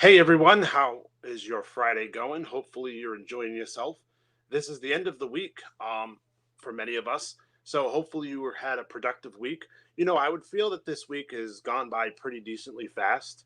Hey everyone, how is your Friday going? Hopefully you're enjoying yourself. This is the end of the week for many of us. So hopefully had a productive week. I would feel that this week has gone by pretty decently fast,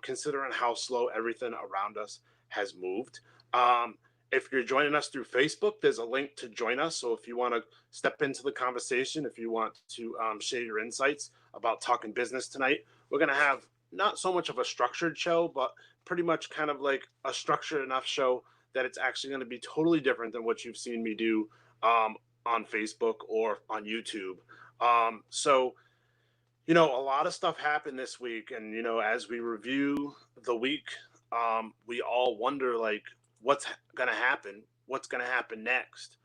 considering how slow everything around us has moved. Um, if you're joining us through Facebook, there's a link to join us. So if you want to step into the conversation, if you want to share your insights about talking business tonight, we're going to have not so much of a structured show, but pretty much kind of like a structured enough show that it's actually going to be totally different than what you've seen me do um, on Facebook or on YouTube. So, a lot of stuff happened this week. And, as we review the week, we all wonder, like, what's going to happen? What's going to happen next?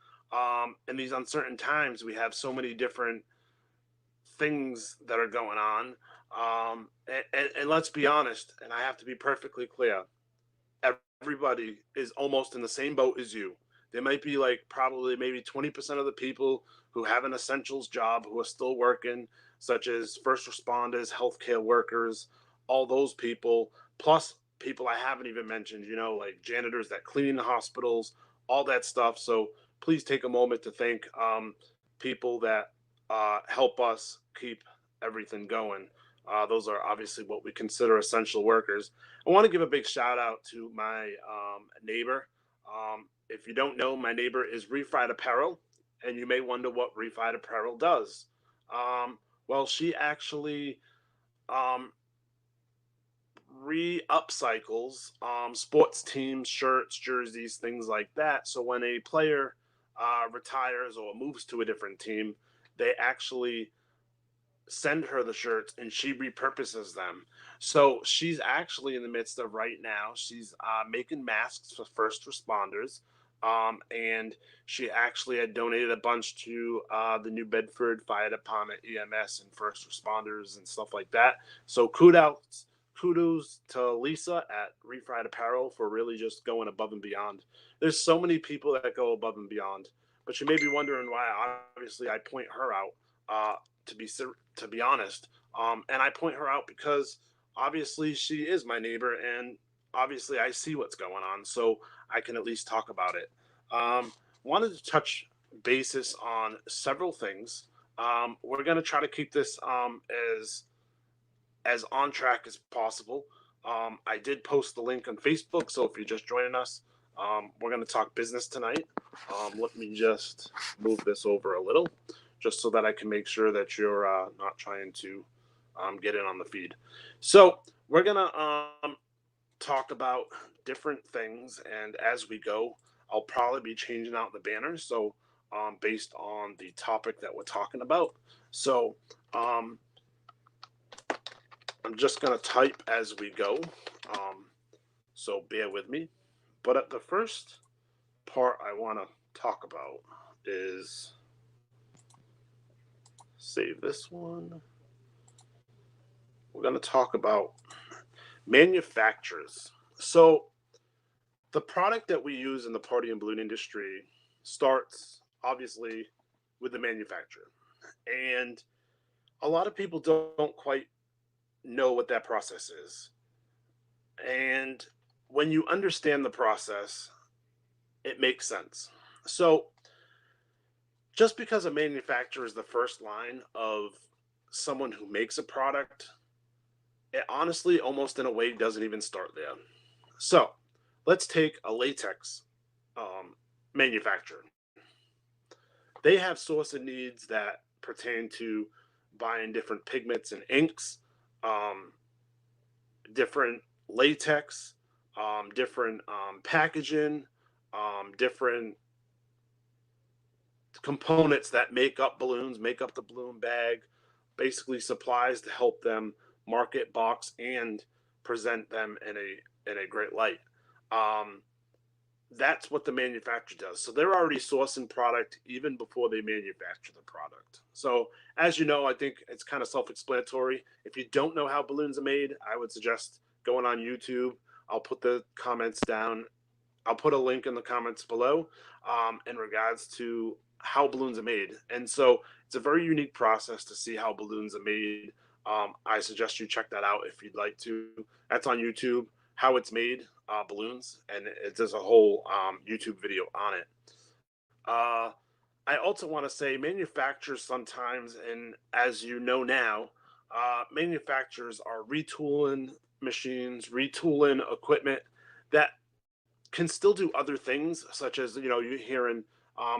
In these uncertain times, we have so many different things that are going on. And let's be honest, and I have to be perfectly clear, everybody is almost in the same boat as you. There might be like probably maybe 20% of the people who have an essentials job who are still working, such as first responders, healthcare workers, all those people, plus people I haven't even mentioned, like janitors that clean the hospitals, all that stuff. So please take a moment to thank people that help us keep everything going. Those are obviously what we consider essential workers. I want to give a big shout out to my neighbor. If you don't know, my neighbor is Refried Apparel, and you may wonder what Refried Apparel does. Well, she actually um, re-upcycles sports teams, shirts, jerseys, things like that. So when a player retires or moves to a different team, they actually send her the shirts and she repurposes them. So she's actually in the midst of right now, she's making masks for first responders. And she actually had donated a bunch to the New Bedford Fire Department, EMS, and first responders and stuff like that. So kudos to Lisa at Refried Apparel for really just going above and beyond. There's so many people that go above and beyond, but you may be wondering why. Obviously, I point her out. To be to be honest. And I point her out because obviously she is my neighbor, and obviously I see what's going on, so I can at least talk about it. Wanted to touch basis on several things. We're going to try to keep this as on track as possible. I did post the link on Facebook, so if you're just joining us, we're going to talk business tonight. Let me just move this over a little, just so that I can make sure that you're not trying to get in on the feed. So we're going to talk about different things, and as we go, I'll probably be changing out the banners. So based on the topic that we're talking about. So um, I'm just going to type as we go. Um, so bear with me. But at the first part I want to talk about is save this one. We're going to talk about manufacturers. So the product that we use in the party and balloon industry starts obviously with the manufacturer. And a lot of people don't quite know what that process is. And when you understand the process, it makes sense. So just because a manufacturer is the first line of someone who makes a product, it honestly almost in a way doesn't even start there. So let's take a latex um, manufacturer. They have sourcing needs that pertain to buying different pigments and inks, um, different latex, different packaging, different components that make up balloons, make up the balloon bag, basically supplies to help them market, box, and present them in a great light. Um, that's what the manufacturer does. So they're already sourcing product even before they manufacture the product. So as you know, I think it's kind of self-explanatory. If you don't know how balloons are made, I would suggest going on YouTube. I'll put the comments down. I'll put a link in the comments below in regards to how balloons are made. And so it's a very unique process to see how balloons are made. I suggest you check that out if you'd like to. That's on YouTube. how it's made, balloons, and there's a whole YouTube video on it. Uh, I also want to say manufacturers sometimes, and as you know now, manufacturers are retooling machines, retooling equipment that can still do other things, such as you're hearing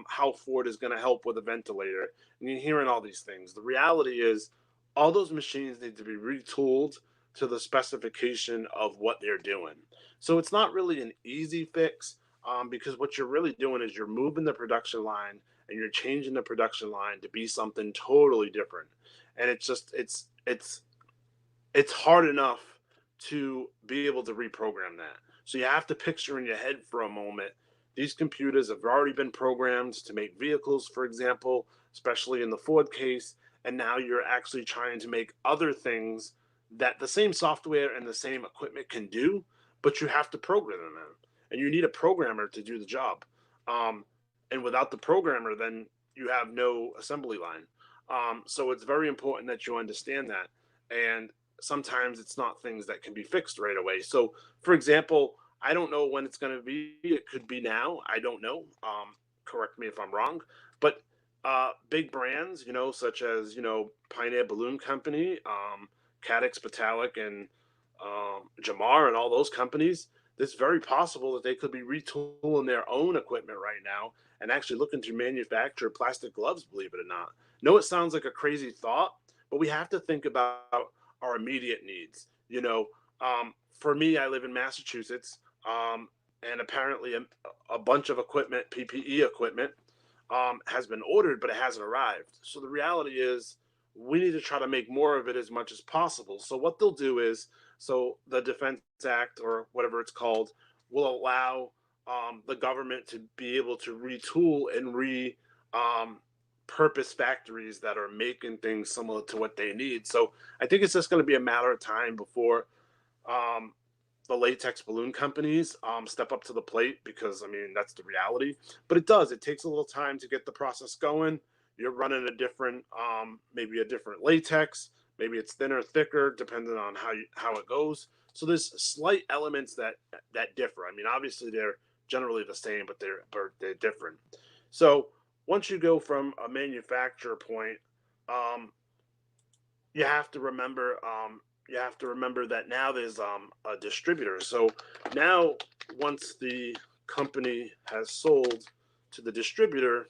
how Ford is going to help with a ventilator, and you're hearing all these things. The reality is, all those machines need to be retooled to the specification of what they're doing. So it's not really an easy fix, because what you're really doing is you're moving the production line and you're changing the production line to be something totally different. And it's hard enough to be able to reprogram that. So you have to picture in your head for a moment, these computers have already been programmed to make vehicles, for example, especially in the Ford case, and now you're actually trying to make other things that the same software and the same equipment can do, but you have to program them in, and you need a programmer to do the job. And without the programmer, then you have no assembly line. So it's very important that you understand that. And sometimes it's not things that can be fixed right away. So, for example, I don't know when it's going to be. It could be now. I don't know. Correct me if I'm wrong. But big brands, such as Pioneer Balloon Company, Cadix Patalic, and Jamar, and all those companies. It's very possible that they could be retooling their own equipment right now and actually looking to manufacture plastic gloves. Believe it or not. No, it sounds like a crazy thought, but we have to think about our immediate needs. For me, I live in Massachusetts, and apparently a bunch of equipment, PPE equipment, has been ordered, but it hasn't arrived. So the reality is, we need to try to make more of it as much as possible. So what they'll do is, so the Defense Act, or whatever it's called, will allow the government to be able to retool and um, purpose factories that are making things similar to what they need. So I think it's just going to be a matter of time before um, the latex balloon companies step up to the plate, because I mean that's the reality. But it does. It takes a little time to get the process going. You're running a different, maybe a different latex. Maybe it's thinner, thicker, depending on how it goes. So there's slight elements that differ. I mean, obviously they're generally the same, but they're different. So once you go from a manufacturer point, um, you have to remember that now there's a distributor. So now, once the company has sold to the distributor's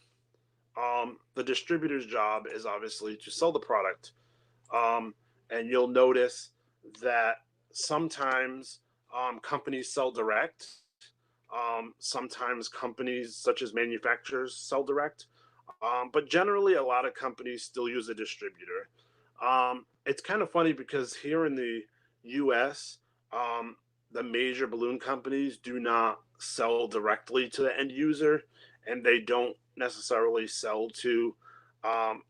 job is obviously to sell the product. um, and you'll notice that sometimes companies sell direct. Sometimes companies, such as manufacturers, sell direct. But generally, a lot of companies still use a distributor. It's kind of funny because here in the US, um, the major balloon companies do not sell directly to the end user, and they don't necessarily sell to um,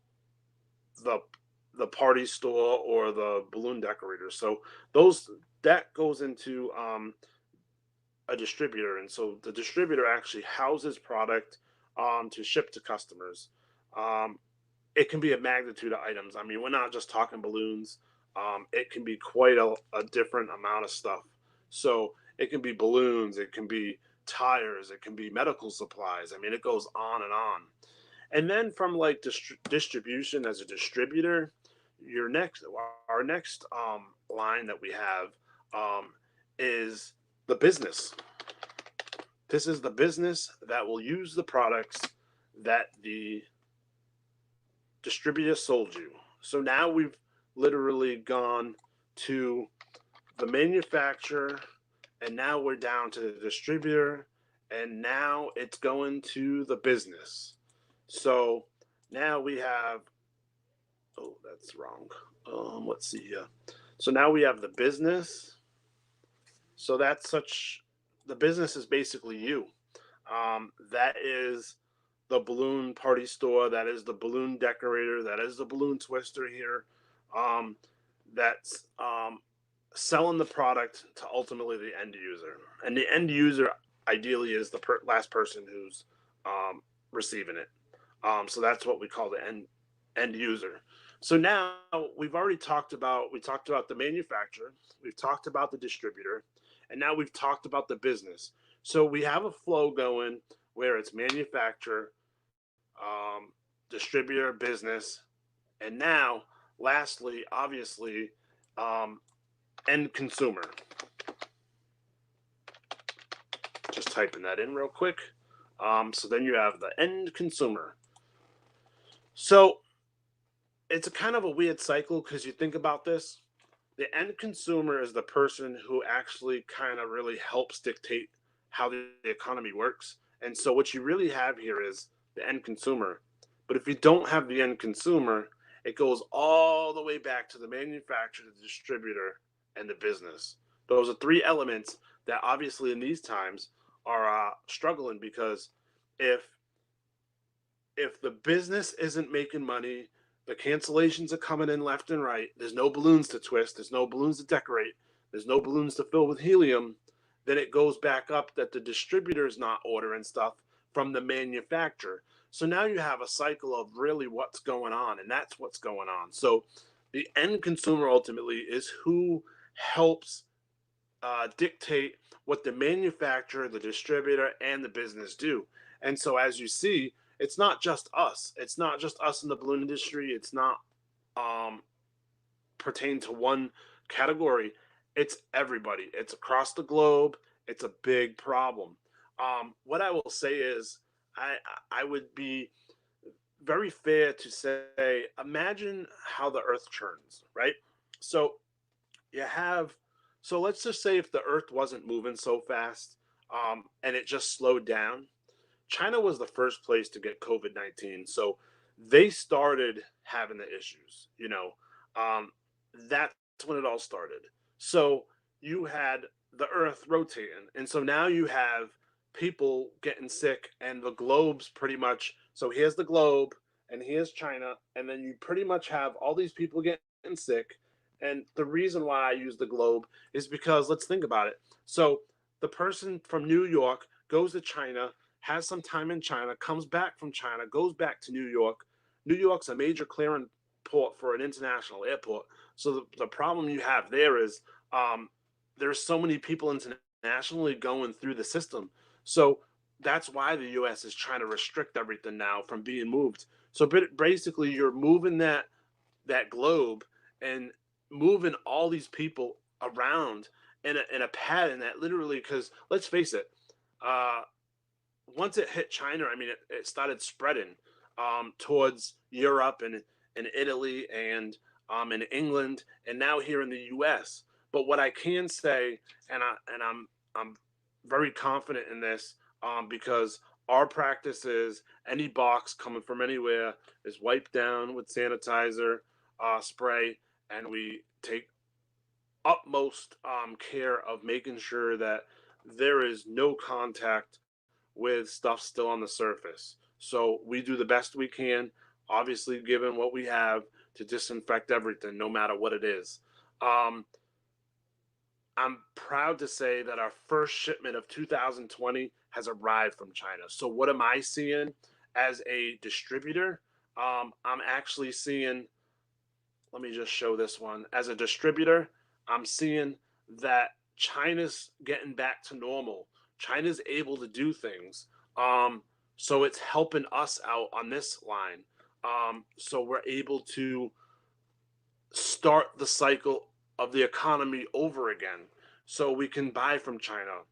the party store or the balloon decorator. So those that goes into a distributor, and so the distributor actually houses product to ship to customers. Um, it can be a magnitude of items. I mean, we're not just talking balloons. It can be quite a different amount of stuff. So it can be balloons, it can be tires, it can be medical supplies. I mean, it goes on and on. And then from like distribution as a distributor, your next our next line that we have um, is the business. This is the business that will use the products that the distributor sold you. So now we've literally gone to the manufacturer, and now we're down to the distributor, and now it's going to the business. So now we have, oh, that's wrong. Let's see here. So now we have the business. So that's such, the business is basically you. That is the balloon party store. That is the balloon decorator. That is the balloon twister here. Um, that's selling the product to ultimately the end user. And the end user ideally is the last person who's receiving it. So that's what we call the end user. So now we talked about the manufacturer, we've talked about the distributor, and now we've talked about the business. So we have a flow going where it's manufacturer, um, distributor, business, and now, lastly, obviously, um, end consumer. Just typing that in real quick. So then you have the end consumer. So it's a kind of a weird cycle because you think about this. The end consumer is the person who actually kind of really helps dictate how the economy works. And so what you really have here is the end consumer. But if you don't have the end consumer, it goes all the way back to the manufacturer, the distributor, and the business. Those are three elements that obviously in these times are struggling because if the business isn't making money, the cancellations are coming in left and right. There's no balloons to twist. There's no balloons to decorate. There's no balloons to fill with helium. Then it goes back up that the distributor is not ordering stuff from the manufacturer. So now you have a cycle of really what's going on, and that's what's going on. So the end consumer ultimately is who helps dictate what the manufacturer, the distributor, and the business do. And so, as you see, it's not just us. It's not just us in the balloon industry. It's not um, pertain to one category. It's everybody. It's across the globe. It's a big problem. What I will say is, I I would be very fair to say, imagine how the Earth churns, right? So you have so let's just say if the earth wasn't moving so fast, and it just slowed down. China was the first place to get COVID-19, so they started having the issues, um, that's when it all started. So you had the earth rotating, and so now you have people getting sick, and the globe's pretty much, so here's the globe and here's China, and then you pretty much have all these people getting sick. And the reason why I use the globe is because let's think about it. So the person from New York goes to China, has some time in China, comes back from China, goes back to New York. New York's a major clearing port for an international airport. So the problem you have there is, um, there's so many people internationally going through the system. So that's why the U.S. is trying to restrict everything now from being moved. So basically, you're moving that globe and moving all these people around in a pattern that literally, because let's face it, uh, once it hit China, I mean, it started spreading towards Europe and Italy and in England and now here in the U.S. But what I can say, and I'm very confident in this, because our practice is any box coming from anywhere is wiped down with sanitizer spray, and we take utmost care of making sure that there is no contact with stuff still on the surface. So we do the best we can, obviously, given what we have, to disinfect everything, no matter what it is. Um, I'm proud to say that our first shipment of 2020 has arrived from China. So what am I seeing as a distributor? I'm actually seeing, let me just show this one. As a distributor, I'm seeing that China's getting back to normal. China's able to do things. Um, so it's helping us out on this line. So we're able to start the cycle of the economy over again. So we can buy from China.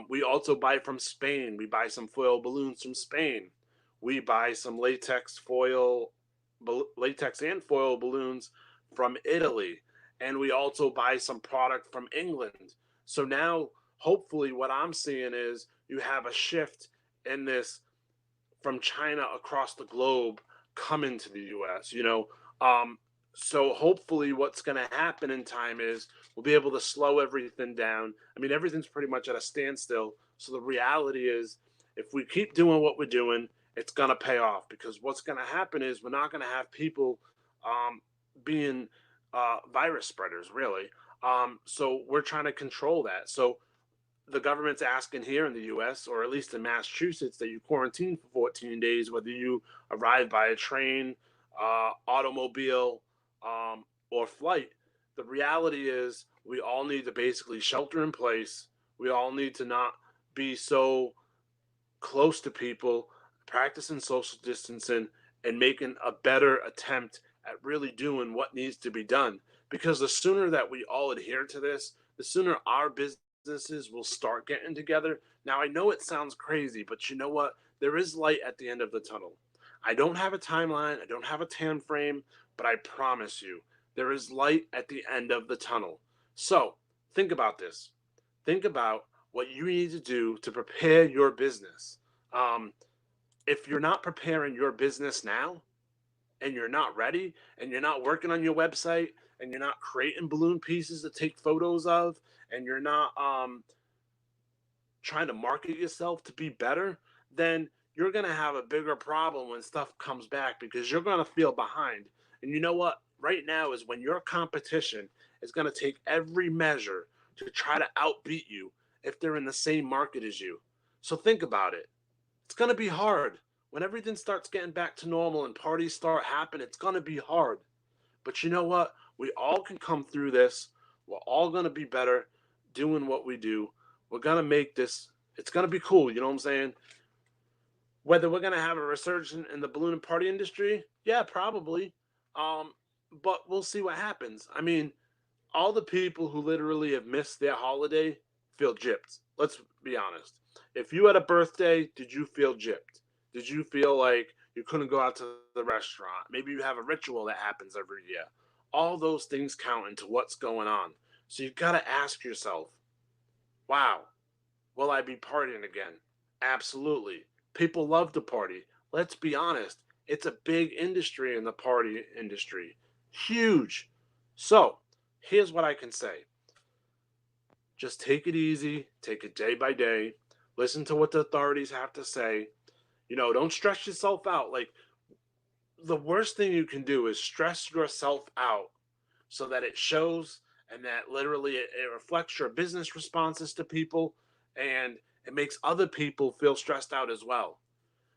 We also buy from Spain. We buy some foil balloons from Spain. We buy some latex and foil balloons from Italy. And we also buy some product from England. So now, hopefully, what I'm seeing is you have a shift in this from China across the globe coming to the US, Um, so hopefully what's going to happen in time is we'll be able to slow everything down. I mean, everything's pretty much at a standstill. So the reality is if we keep doing what we're doing, it's going to pay off, because what's going to happen is we're not going to have people um, being virus spreaders, really. So we're trying to control that. So the government's asking here in the US, or at least in Massachusetts, that you quarantine for 14 days, whether you arrive by a train, automobile, or flight. The reality is we all need to basically shelter in place. We all need to not be so close to people, practicing social distancing, and making a better attempt at really doing what needs to be done. Because the sooner that we all adhere to this, the sooner our businesses will start getting together. Now, I know it sounds crazy, but you know what? There is light at the end of the tunnel. I don't have a timeline, I don't have a time frame, but I promise you, there is light at the end of the tunnel. So think about this. Think about what you need to do to prepare your business. Um, if you're not preparing your business now and you're not ready and you're not working on your website and you're not creating balloon pieces to take photos of and you're not trying to market yourself to be better, then you're going to have a bigger problem when stuff comes back because you're going to feel behind. And you know what? Right now is when your competition is going to take every measure to try to outbeat you if they're in the same market as you. So think about it. It's going to be hard. When everything starts getting back to normal and parties start happening, it's going to be hard. But you know what? We all can come through this. We're all going to be better doing what we do. We're going to make this, it's going to be cool. You know what I'm saying? Whether we're going to have a resurgence in the balloon and party industry, yeah, probably. Um, but we'll see what happens. I mean, all the people who literally have missed their holiday feel gypped. Let's be honest. If you had a birthday, did you feel gypped? Did you feel like you couldn't go out to the restaurant? Maybe you have a ritual that happens every year. All those things count into what's going on. So you got to ask yourself, wow, will I be partying again? Absolutely. People love to party. Let's be honest. It's a big industry in the party industry. Huge. So, here's what I can say. Just take it easy, take it day by day, listen to what the authorities have to say. Don't stress yourself out. Like, the worst thing you can do is stress yourself out so that it shows and that literally it reflects your business responses to people and it makes other people feel stressed out as well.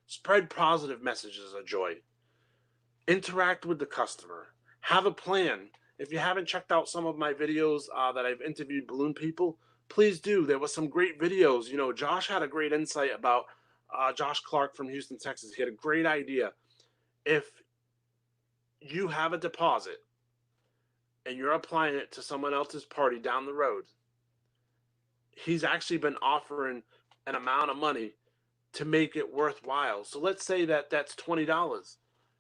Spread positive messages of joy. Interact with the customer. Have a plan. If you haven't checked out some of my videos that I've interviewed balloon people, please do. There was some great videos. Josh had a great insight about Josh Clark from Houston, Texas. He had a great idea. If you have a deposit and you're applying it to someone else's party down the road, he's actually been offering an amount of money to make it worthwhile. So let's say that that's $20.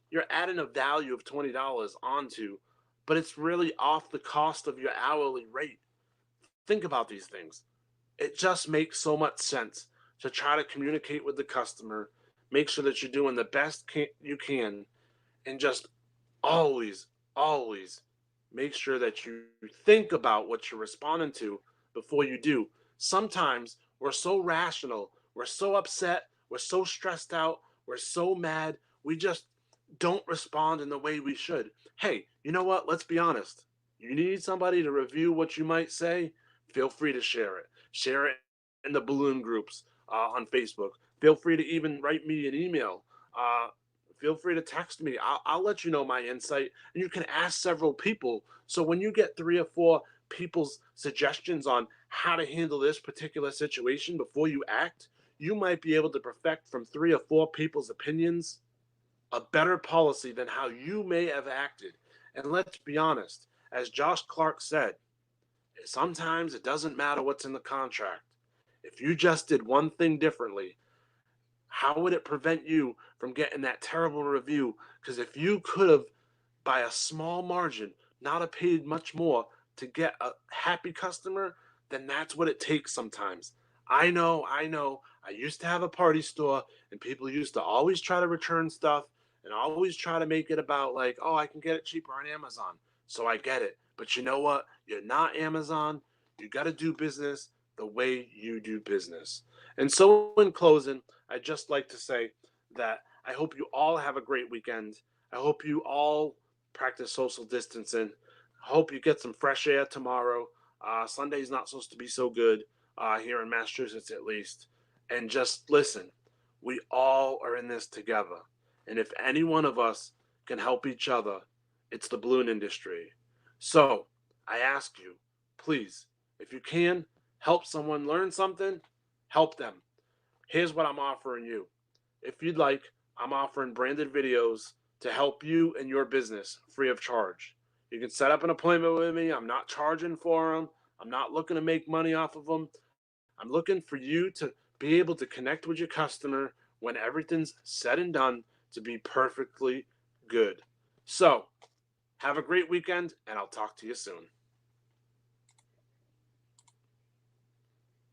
You're adding a value of $20 onto, but it's really off the cost of your hourly rate. Think about these things. It just makes so much sense to try to communicate with the customer, make sure that you're doing the best you can, and just always, always make sure that you think about what you're responding to before you do. Sometimes we're so rational, we're so upset, we're so stressed out, we're so mad, we just don't respond in the way we should. Hey, you know what? Let's be honest. You need somebody to review what you might say, feel free to share it. Share it in the balloon groups on Facebook. Feel free to even write me an email. Feel free to text me. I'll let you know my insight. And you can ask several people. So when you get 3 or 4 people's suggestions on how to handle this particular situation before you act, you might be able to perfect from 3 or 4 people's opinions a better policy than how you may have acted. And let's be honest, as Josh Clark said, sometimes it doesn't matter what's in the contract. If you just did one thing differently, how would it prevent you from getting that terrible review? Because if you could have, by a small margin, not have paid much more to get a happy customer, then that's what it takes sometimes. I know. I used to have a party store, and people used to always try to return stuff and always try to make it about, like, oh, I can get it cheaper on Amazon. So I get it. But you know what? You're not Amazon. You got to do business the way you do business. And so, in closing, I'd just like to say that I hope you all have a great weekend. I hope you all practice social distancing. I hope you get some fresh air tomorrow. Sunday's not supposed to be so good here in Massachusetts, at least. And just listen, we all are in this together. And if any one of us can help each other, it's the balloon industry. So I ask you, please, if you can, help someone learn something, help them. Here's what I'm offering you. If you'd like, I'm offering branded videos to help you and your business free of charge. You can set up an appointment with me. I'm not charging for them. I'm not looking to make money off of them. I'm looking for you to be able to connect with your customer when everything's said and done to be perfectly good. So, have a great weekend, and I'll talk to you soon.